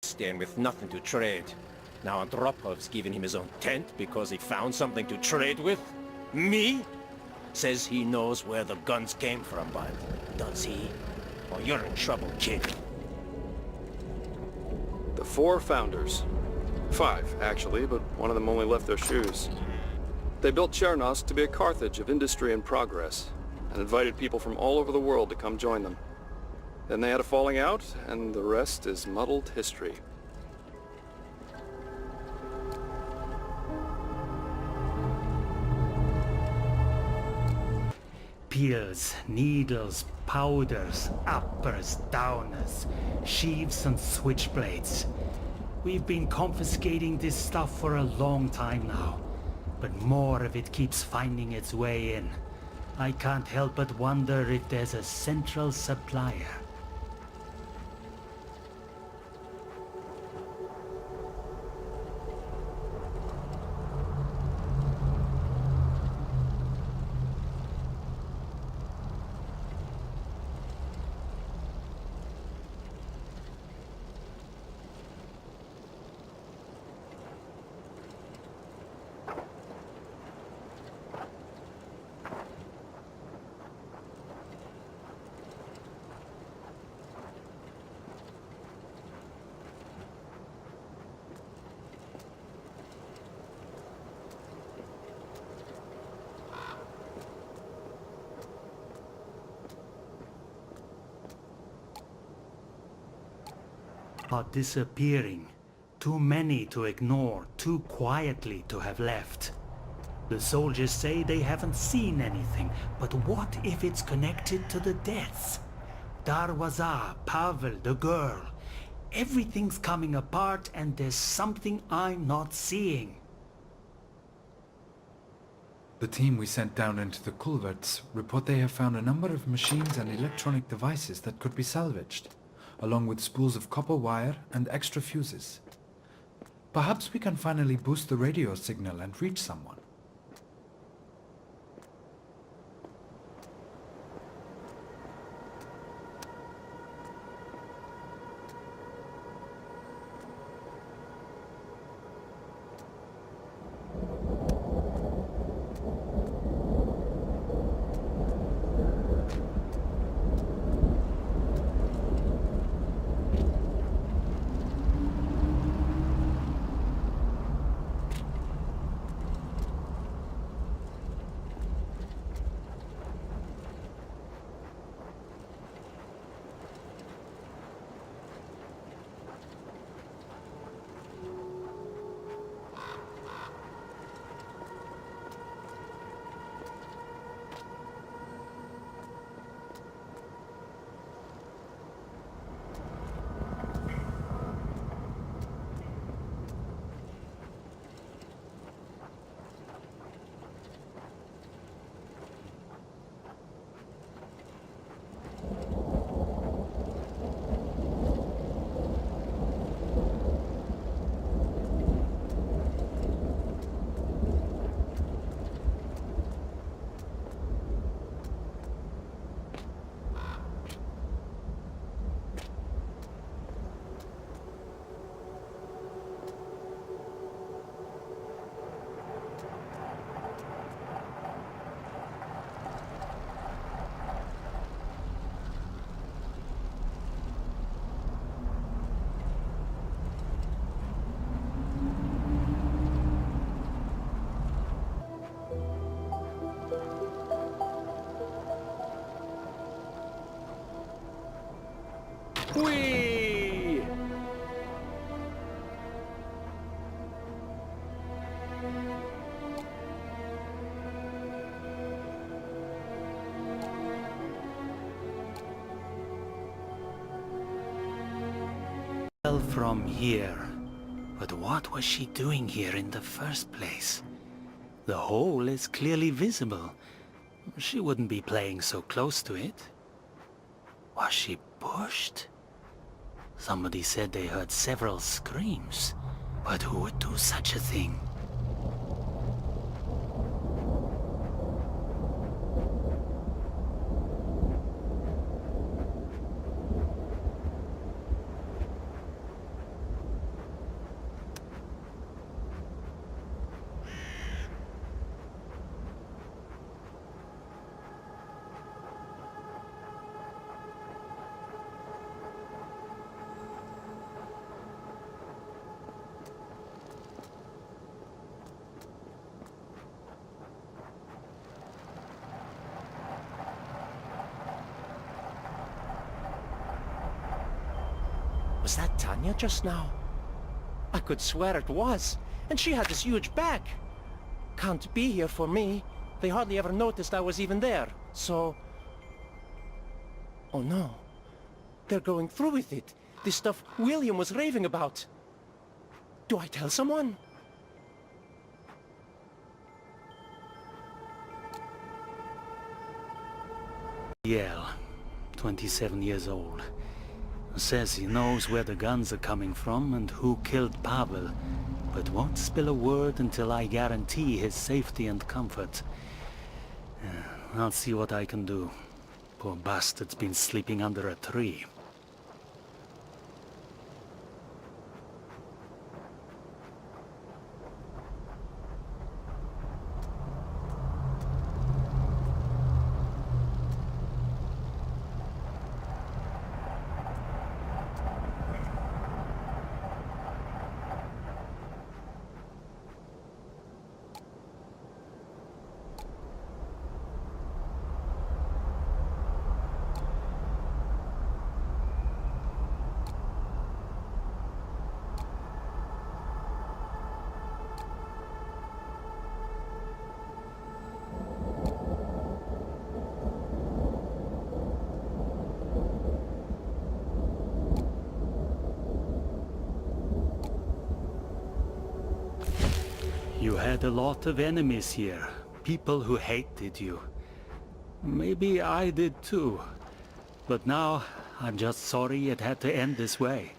stand with nothing to trade. Now Andropov's giving him his own tent because he found something to trade with? Me? Says he knows where the guns came from, but does he? Well, you're in trouble, kid. The 4 founders. 5, actually, but one of them only left their shoes. They built Chernosk to be a Carthage of industry and progress, and invited people from all over the world to come join them. Then they had a falling out, and the rest is muddled history. Pills, needles, powders, uppers, downers, sheaves and switchblades. We've been confiscating this stuff for a long time now, but more of it keeps finding its way in. I can't help but wonder if there's a central supplier. Are disappearing. Too many to ignore, too quietly to have left. The soldiers say they haven't seen anything, but what if it's connected to the deaths? Darwaza, Pavel, the girl. Everything's coming apart and there's something I'm not seeing. The team we sent down into the culverts report they have found a number of machines and electronic devices that could be salvaged, along with spools of copper wire and extra fuses. Perhaps we can finally boost the radio signal and reach someone. Whee! Well, from here. But what was she doing here in the first place? The hole is clearly visible. She wouldn't be playing so close to it. Was she pushed? Somebody said they heard several screams. But who would do such a thing? Was that Tanya just now? I could swear it was. And she had this huge bag. Can't be here for me. They hardly ever noticed I was even there, so... Oh no. They're going through with it. This stuff William was raving about. Do I tell someone? Yale, 27 years old. Says he knows where the guns are coming from and who killed Pavel, but won't spill a word until I guarantee his safety and comfort. I'll see what I can do. Poor bastard's been sleeping under a tree. You had a lot of enemies here, people who hated you. Maybe I did too. But now, I'm just sorry it had to end this way.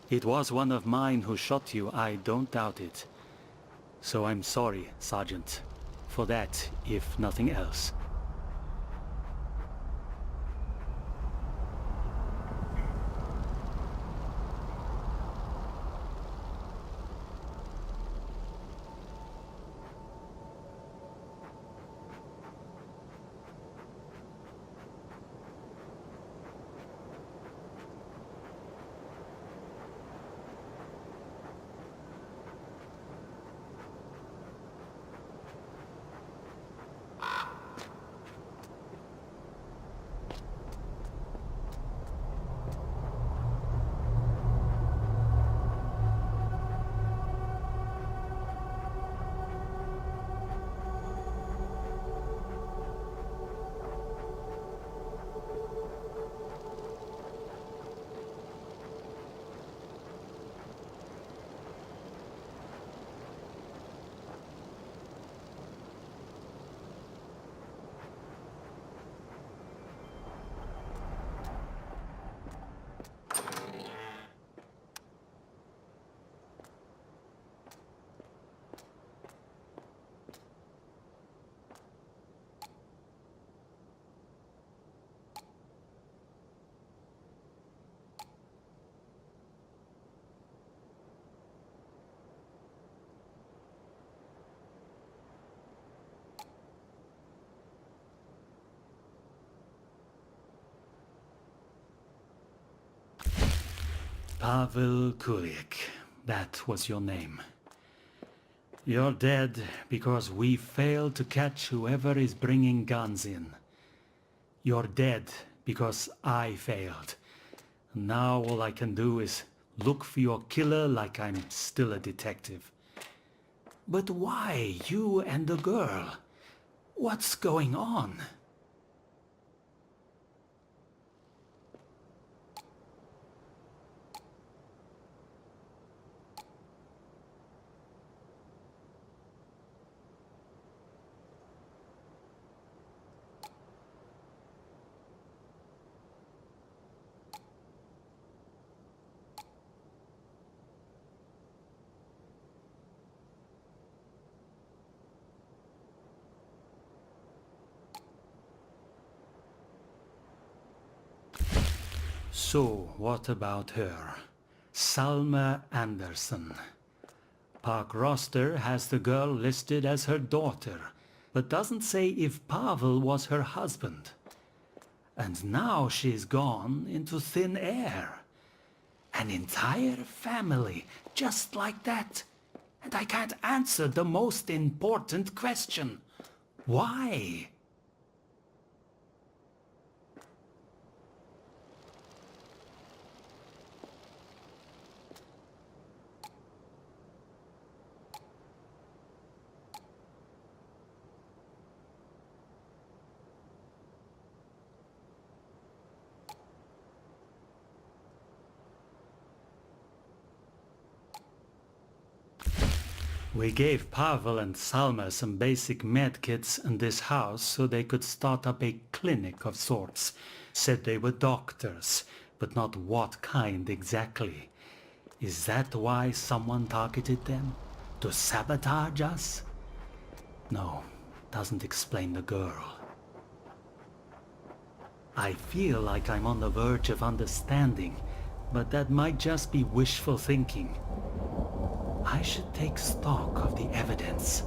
It was one of mine who shot you, I don't doubt it. So I'm sorry, Sergeant. For that, if nothing else. Pavel Kulik, that was your name. You're dead because we failed to catch whoever is bringing guns in. You're dead because I failed. Now all I can do is look for your killer like I'm still a detective. But why you and the girl? What's going on? So, what about her? Salma Anderson. Park roster has the girl listed as her daughter, but doesn't say if Pavel was her husband. And now she's gone into thin air. An entire family, just like that. And I can't answer the most important question. Why? We gave Pavel and Salma some basic med kits in this house so they could start up a clinic of sorts. Said they were doctors, but not what kind exactly. Is that why someone targeted them? To sabotage us? No, doesn't explain the girl. I feel like I'm on the verge of understanding, but that might just be wishful thinking. I should take stock of the evidence.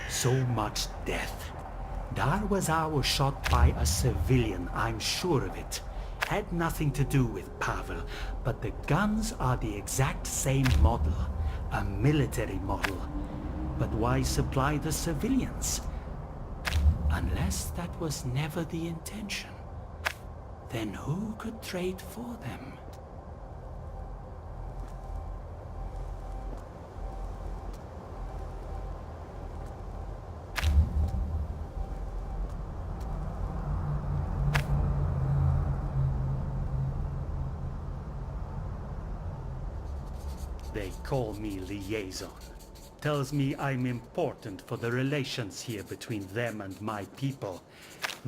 So much death. Darwaza was shot by a civilian, I'm sure of it. Had nothing to do with Pavel, but the guns are the exact same model. A military model. But why supply the civilians? Unless that was never the intention. Then who could trade for them? They call me liaison. Tells me I'm important for the relations here between them and my people.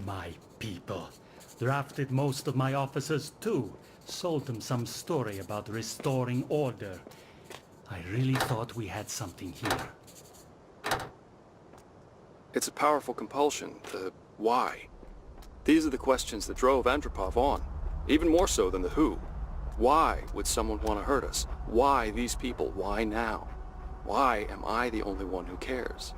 My people. Drafted most of my officers too. Sold them some story about restoring order. I really thought we had something here. It's a powerful compulsion. The why. These are the questions that drove Andropov on. Even more so than the who. Why would someone want to hurt us? Why these people? Why now? Why am I the only one who cares?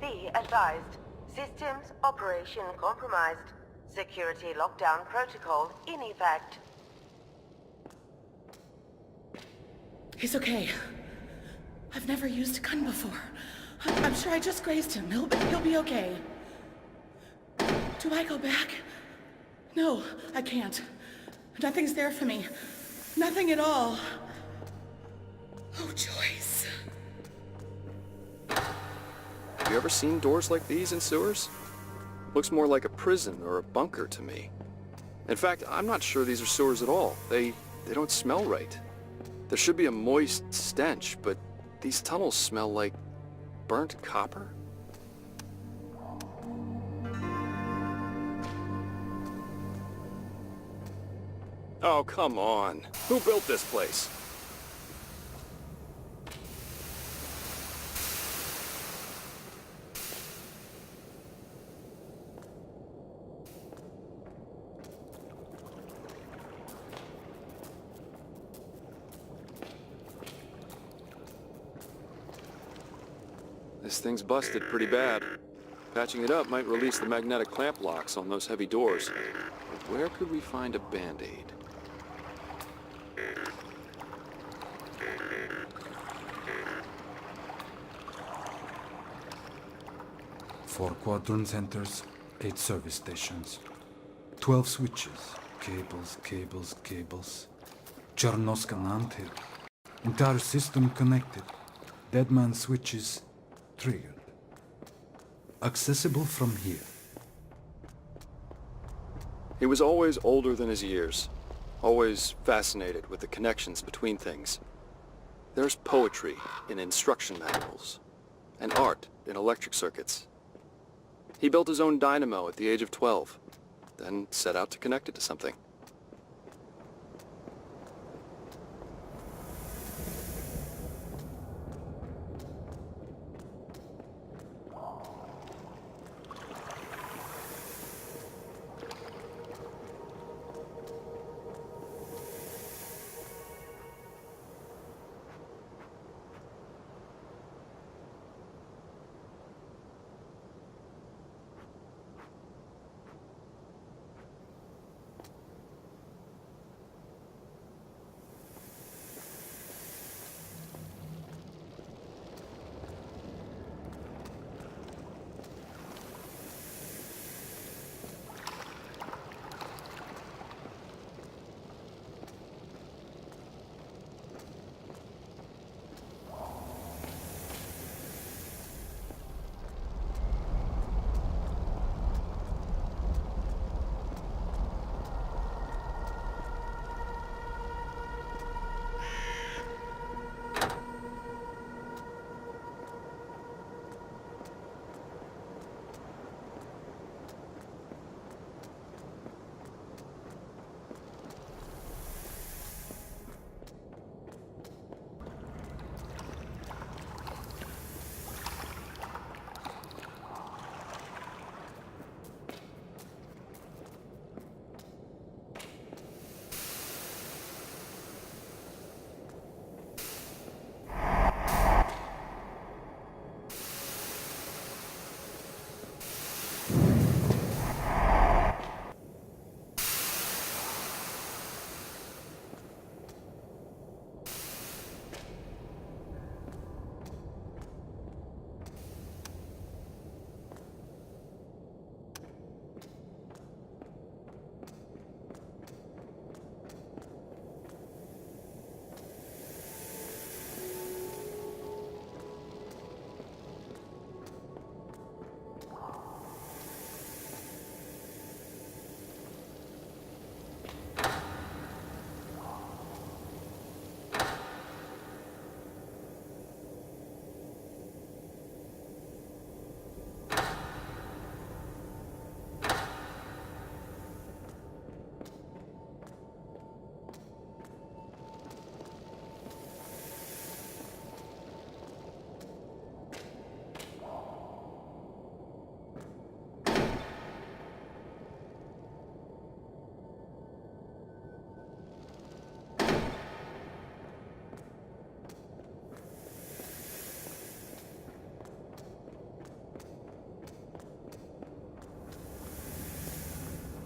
Be advised. Systems operation compromised. Security lockdown protocol in effect. He's okay. I've never used a gun before. I'm sure I just grazed him. He'll be okay. Do I go back? No, I can't. Nothing's there for me. Nothing at all. Oh, Joyce. Have you ever seen doors like these in sewers? Looks more like a prison or a bunker to me. In fact, I'm not sure these are sewers at all. They don't smell right. There should be a moist stench, but these tunnels smell like burnt copper? Oh, come on. Who built this place? This thing's busted pretty bad. Patching it up might release the magnetic clamp locks on those heavy doors. But where could we find a Band-Aid? Four quadrant centers, 8 service stations, 12 switches, cables, cables, cables. Chernoska Nantir. Entire system connected. Deadman switches triggered. Accessible from here. He was always older than his years. Always fascinated with the connections between things. There's poetry in instruction manuals, and art in electric circuits. He built his own dynamo at the age of 12, then set out to connect it to something.